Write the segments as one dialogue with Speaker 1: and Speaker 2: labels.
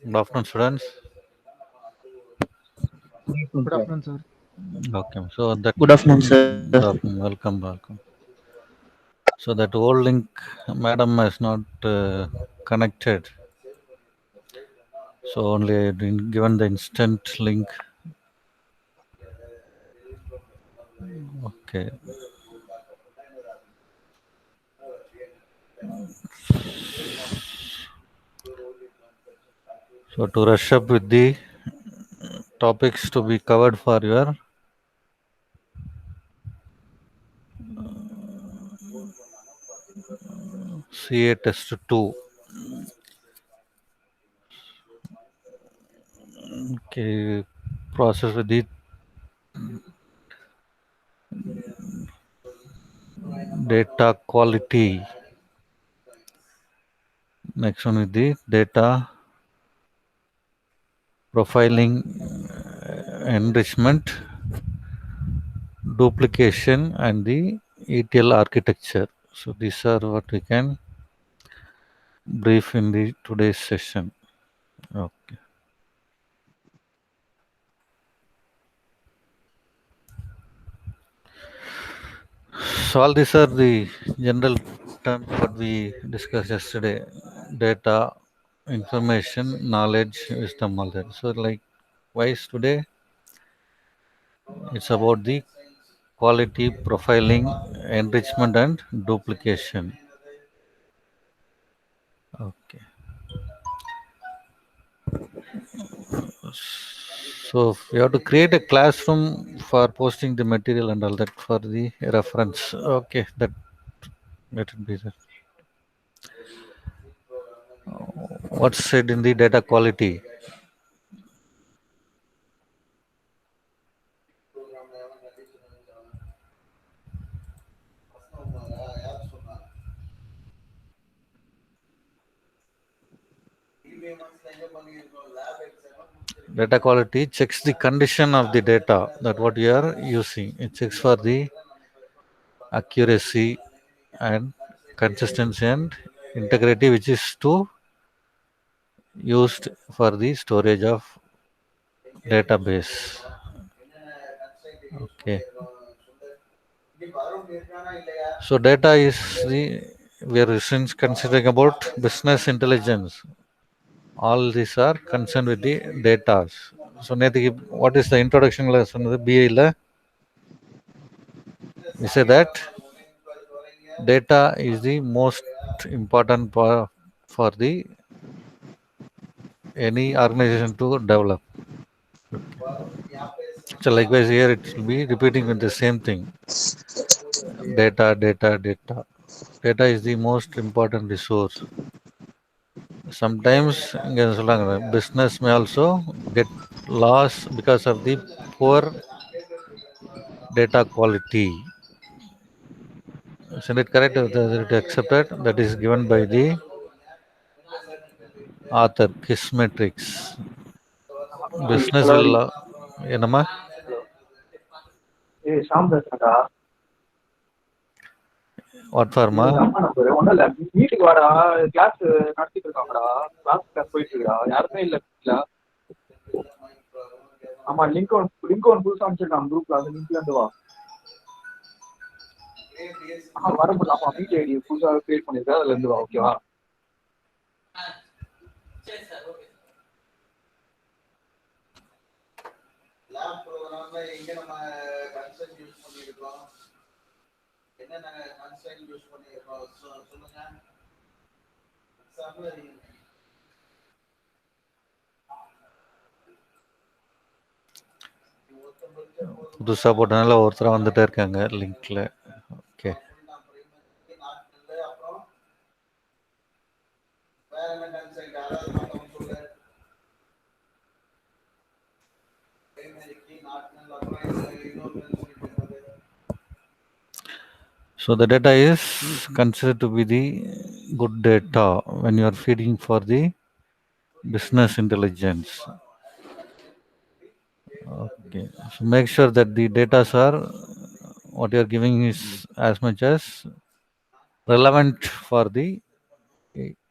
Speaker 1: Good afternoon, students.
Speaker 2: Good afternoon, sir.
Speaker 1: Okay, so that
Speaker 3: Good afternoon, sir.
Speaker 1: welcome. So that old link, madam has not connected. So only given the instant link. Okay. So to rush up with the topics to be covered for your CA test 2. Okay, process with the data quality. Next one with the data profiling, enrichment, duplication, and the ETL architecture. So these are what we can brief in the today's session. Okay. So all these are the general terms what we discussed yesterday: data, information, knowledge, wisdom, all that. So likewise today, it's about the quality profiling, enrichment, and duplication. Okay. So we have to create a classroom for posting the material and all that for the reference. Okay, that let it be there. What's said in the data quality? Data quality checks the condition of the data that what you are using. It checks for the accuracy and consistency and integrity, which is to used for the storage of database. Okay. So data is the we are since considering about business intelligence. All these are concerned with the data. So Netik, what is the introduction lesson? The BA la? We say that data is the most important for the any organization to develop. So likewise here it will be repeating with the same thing. Data. Data is the most important resource. Sometimes இங்க சொல்றாங்க, business may also get lost because of the poor data quality. Isn't it correct? That it accepted that is given by the author, Kismetrix. Business
Speaker 2: Hello.
Speaker 1: will, என்னம்மா
Speaker 2: Hey, Shyam பேசுறேன்டா.
Speaker 1: what for
Speaker 2: இது
Speaker 1: ma?
Speaker 2: உங்க அம்மா number. ஒண்ணும் இல்ல. வீட்டுக்கு வாடா. Class நடத்திட்டு இருக்காங்கடா. Class போயிட்டு இருக்குடா. யாருமே இல்ல வீட்ல. ஆமா லிங்க் ஒன் புதுசா அனுப்பிச்சிருக்கான் குரூப்ல. அந்த லிங்க்ல இருந்து வா. வர முடியல. ஆமா மீட் ஐடி புதுசா கிரியேட் பண்ணிருக்கா. அதுல இருந்து வா. ஓகேவா?
Speaker 1: புதுசா போட்டனால ஒருத்தரா வந்துட்டே இருக்காங்க லிங்க்ல. Okay. So the data is considered to be the good data when you are feeding for the business intelligence. Okay. So make sure that the data are what you are giving is as much as relevant for the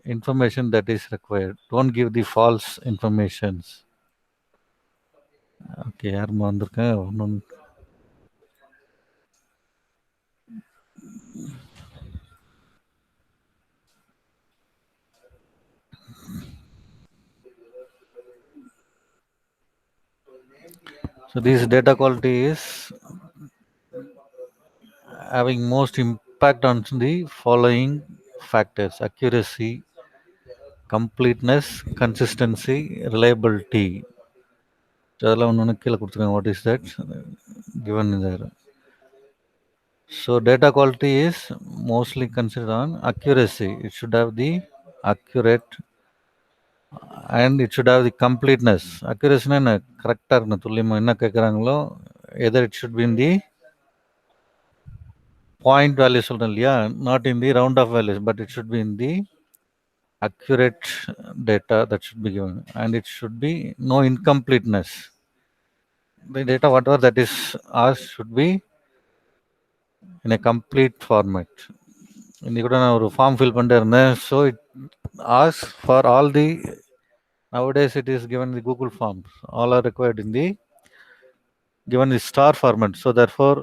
Speaker 1: information that is required. Don't give the false informations. Okay, யாருமா வந்திருக்கேன் ஒன்றும். So this data quality is having most impact on the following factors: accuracy, completeness, consistency, reliability. So அதெல்லாம் ஒன்று கீழே கொடுத்துருக்காங்க. What is that? Given there. So data quality is mostly considered on accuracy. It should have the accurate and it should have the completeness. Accuracy என்ன கரெக்டாக இருக்கணும், துல்லியமாக என்ன கேட்குறாங்களோ, either it should be in the point value சொல்கிறேன் இல்லையா, not in the round of values, but it should be in the accurate data that should be given, and it should be no incompleteness. The data whatever that is asked should be in a complete format. இன்னைக்கு கூட நான் ஒரு form fill பண்ணிட்டு இருந்தேன். So it ask for all the nowadays it is given the Google forms. All are required in the given the star format. So therefore,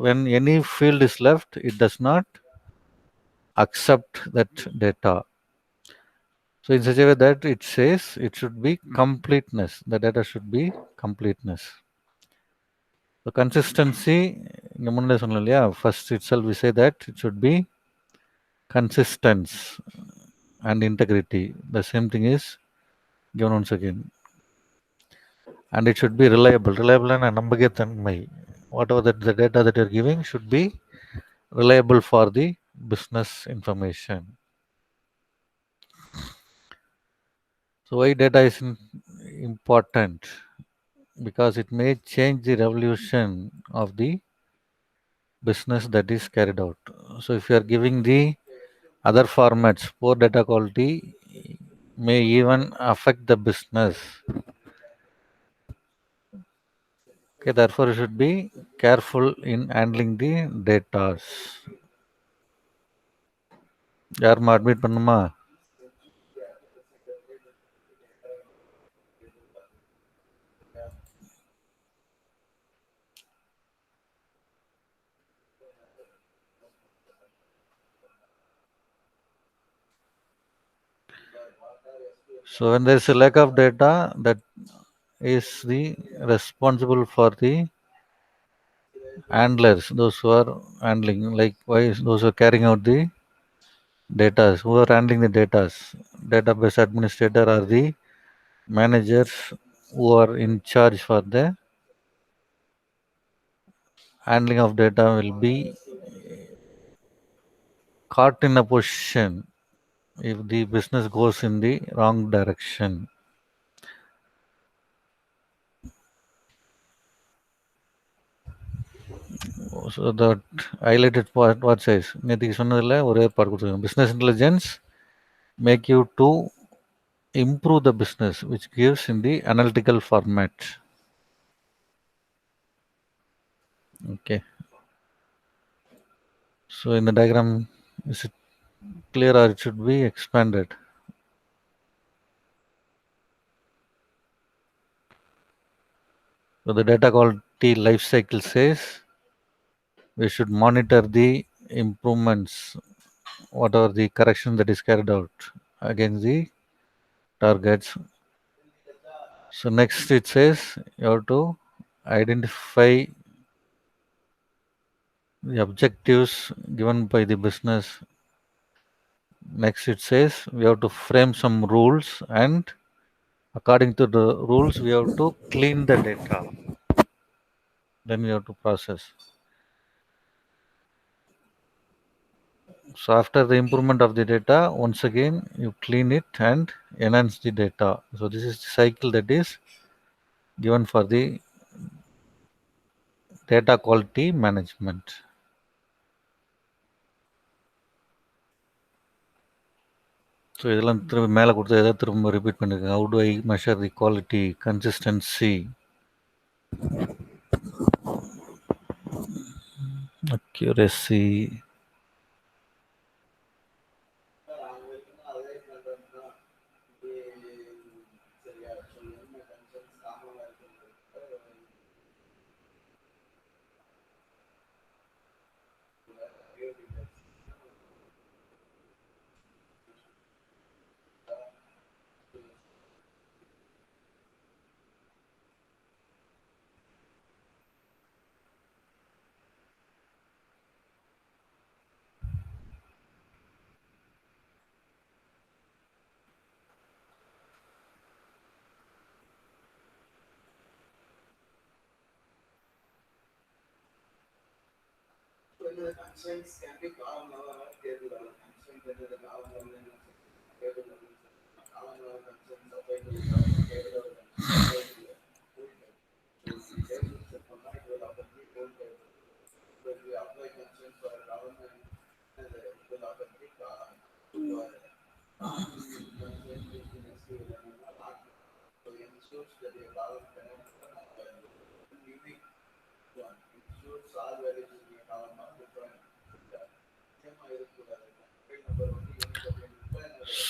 Speaker 1: when any field is left, it does not accept that data. So in such a way that it says it should be completeness. The data should be completeness. So consistency, இங்க முன்னாடியே சொன்னோம் இல்லையா, first itself we say that it should be consistence and integrity. The same thing is given once again. And it should be reliable. Reliable and நம்பகத்தன்மை. Whatever that the data that you're giving should be reliable for the business information. So why data is important? Because it may change the revolution of the business that is carried out. So if you are giving the other formats, poor data quality may even affect the business. Okay, therefore you should be careful in handling the data. யாருமா admit பண்ணுமா? So when there is a lack of data, that is the responsible for the handlers, those who are handling, likewise those who are carrying out the data, who are handling the data. Database administrator are the managers who are in charge for the handling of data will be caught in a position if the business goes in the wrong direction. So that highlighted part what says, நேற்றுக்கு சொன்னதில் ஒரே part கொடுத்துருக்காங்க, business intelligence make you to improve the business, which gives in the analytical format. Okay. So in the diagram, is it clear or it should be expanded? So the data quality life cycle says we should monitor the improvements, whatever the correction that is carried out against the targets. So next it says you have to identify the objectives given by the business. Next it says we have to frame some rules, and according to the rules we have to clean the data, then we have to process. So after the improvement of the data, once again you clean it and enhance the data. So this is the cycle that is given for the data quality management. So இதெல்லாம் திரும்ப மேலே கொடுத்து எதாவது திரும்ப repeat பண்ணிருக்கேன். How do I measure the quality, consistency, accuracy?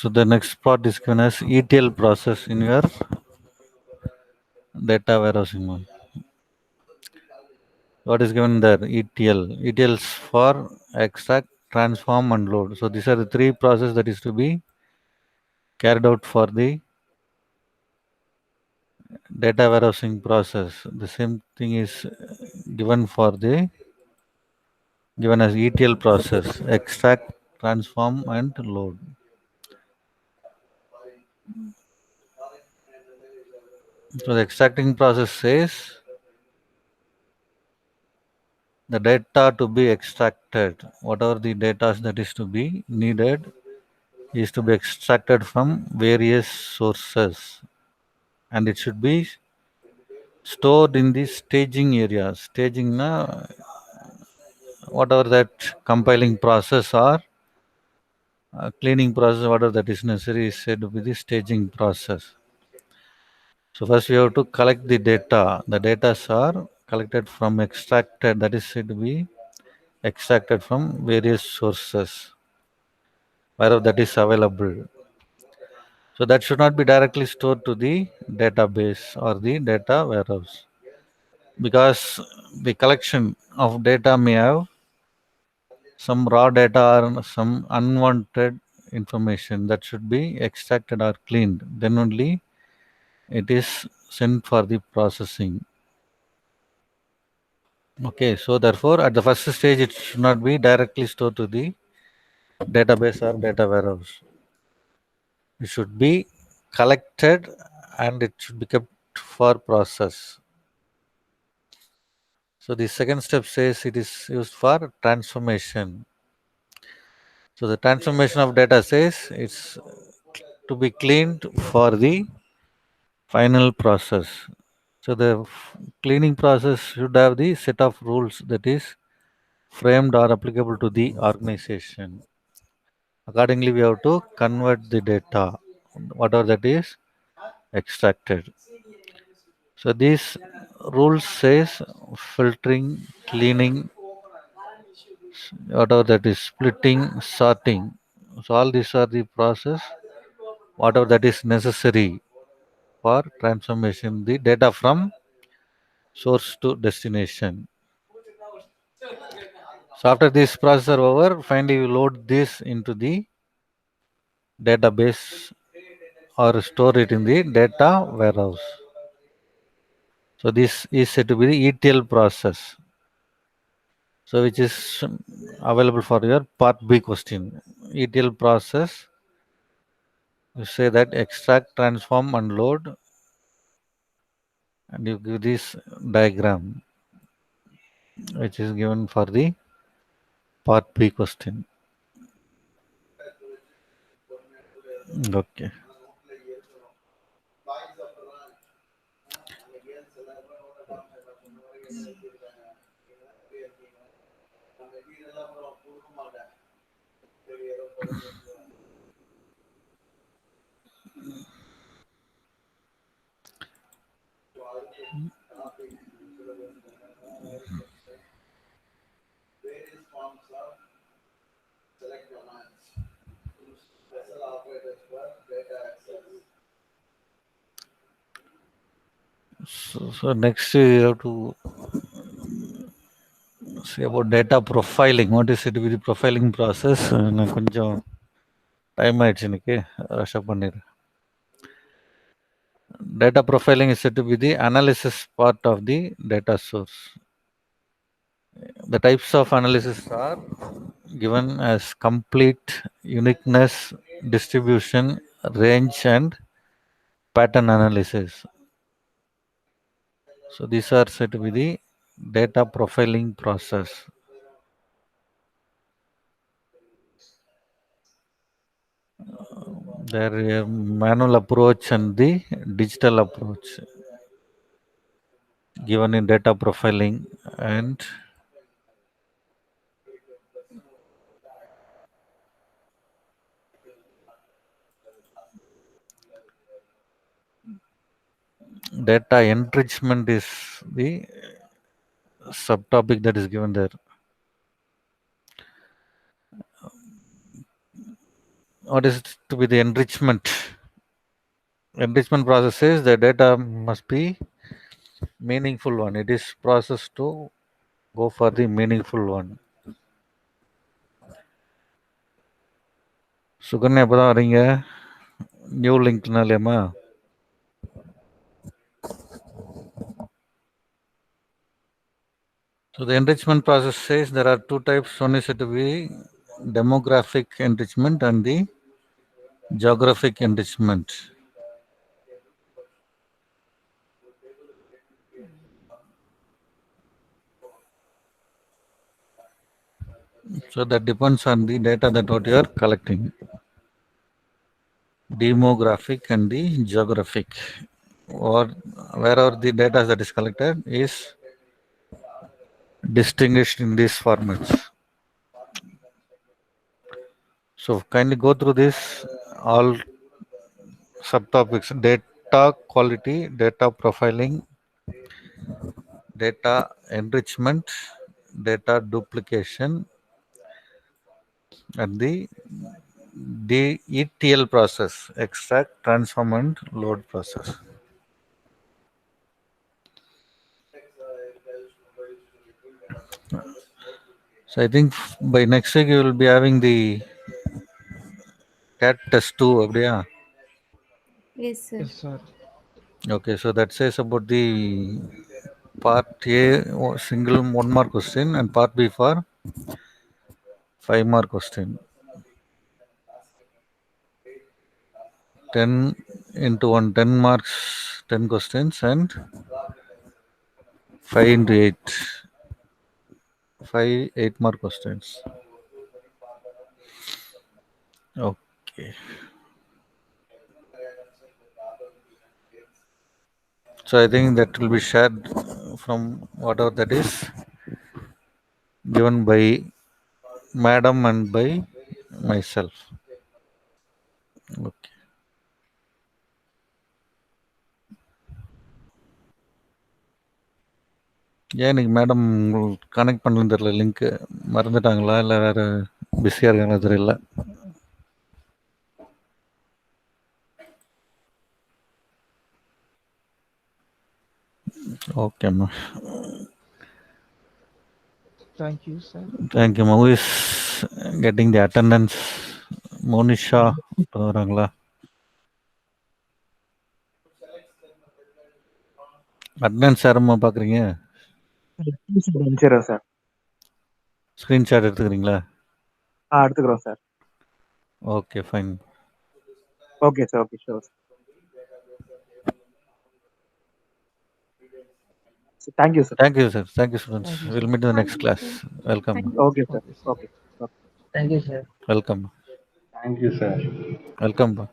Speaker 1: So the next part is given as ETL process in your data warehousing one. What is given there? ETL. ETL is for extract, transform, and load. So these are the three processes that is to be carried out for the data warehousing process. The same thing is given for the given as ETL process: extract, transform, and load. So the extracting process says the data to be extracted, whatever the data that is to be needed, is to be extracted from various sources, and it should be stored in the staging area. Staging na whatever that compiling process or cleaning process, whatever that is necessary, is said to be the staging process. So first we have to collect the data. The data are collected from extracted, that is said to be extracted from various sources wherever that is available. So that should not be directly stored to the database or the data warehouse, because the collection of data may have some raw data or some unwanted information that should be extracted or cleaned. Then only it is sent for the processing. Okay, so therefore at the first stage it should not be directly stored to the database or data warehouse. It should be collected and it should be kept for process. So the second step says it is used for transformation. So the transformation of data says it's to be cleaned for the final process. So the cleaning process should have the set of rules that is framed or applicable to the organization. Accordingly, we have to convert the data, whatever that is extracted. So these rules says filtering, cleaning, whatever that is splitting, sorting. So all these are the process, whatever that is necessary for transformation the data from source to destination. So after this process are over, finally you load this into the database or store it in the data warehouse. So this is said to be the ETL process. So which is available for your part B question. ETL process, you say that extract, transform, and load, and you give this diagram which is given for the part B question. Okay. So next you have to say about data profiling. What is it with the profiling process? நான் கொஞ்சம் time ஆயிடுச்சு எனக்கு rush up பண்ணிடுறேன். Data profiling is said to be the analysis part of the data source. The types of analysis are given as complete, uniqueness, distribution, range, and pattern analysis. So these are said to be the data profiling process. There manual approach and the digital approach given in data profiling and data enrichment is the subtopic that is given there. What is to be the enrichment? Enrichment process is the data must be meaningful one. It is processed to go for the meaningful one. Sukanya எப்பதான் வரீங்க new லிங்க்னாலேமா So the enrichment process says there are two types. One is said to be demographic enrichment and the geographic enrichment. So that depends on the data that what you are collecting. Demographic and the geographic, or wherever the data that is collected is distinguished in these formats. So kindly go through this all subtopics: data quality, data profiling, data enrichment, data duplication, and the ETL process, extract, transform, and load process. So I think by next week you will be having the CAT test 2, அப்படியா?
Speaker 3: Yes, sir.
Speaker 4: Yes, sir.
Speaker 1: Okay, so that says about the part A single 1 mark question and part B for 5 mark question. 10 into 1, 10 marks, 10 questions, and 5 into 8, 5 8-mark questions. Okay. So I think that will be shared from whatever that is given by madam and by myself. Okay. ஏன் இன்னைக்கு madam connect பண்ணலன்னு தெரியல link மறந்துட்டாங்களா இல்லை வேற பிஸியாக இருக்காங்களா தெரியல. ஓகேம்மா,
Speaker 4: Thank you, sir.
Speaker 1: தேங்க்யூம்மா. Who is getting the attendance? Monisha இப்போ வராங்களா? அட்டண்டன்ஸ் யாரம்மா பார்க்குறீங்க?
Speaker 2: அனுப்பிச்சிடுறேன் சார்.
Speaker 1: ஸ்க்ரீன்ஷாட் எடுத்துக்கிறீங்களா?
Speaker 2: எடுத்துக்கிறோம் sir.
Speaker 1: Okay, fine.
Speaker 2: Okay sir. Okay, sure. Thank you sir.
Speaker 1: Thank you sir. Thank you students.
Speaker 4: Thank you,
Speaker 1: will
Speaker 4: sir.
Speaker 1: Meet the
Speaker 3: Thank
Speaker 1: next
Speaker 3: you,
Speaker 1: class.
Speaker 3: sir.
Speaker 1: Welcome.
Speaker 3: Thank you.
Speaker 2: Okay sir.
Speaker 4: Okay, sir.
Speaker 2: Okay.
Speaker 5: Thank you, sir.
Speaker 1: Welcome.
Speaker 6: Thank you sir.
Speaker 1: வெல்கம்பா.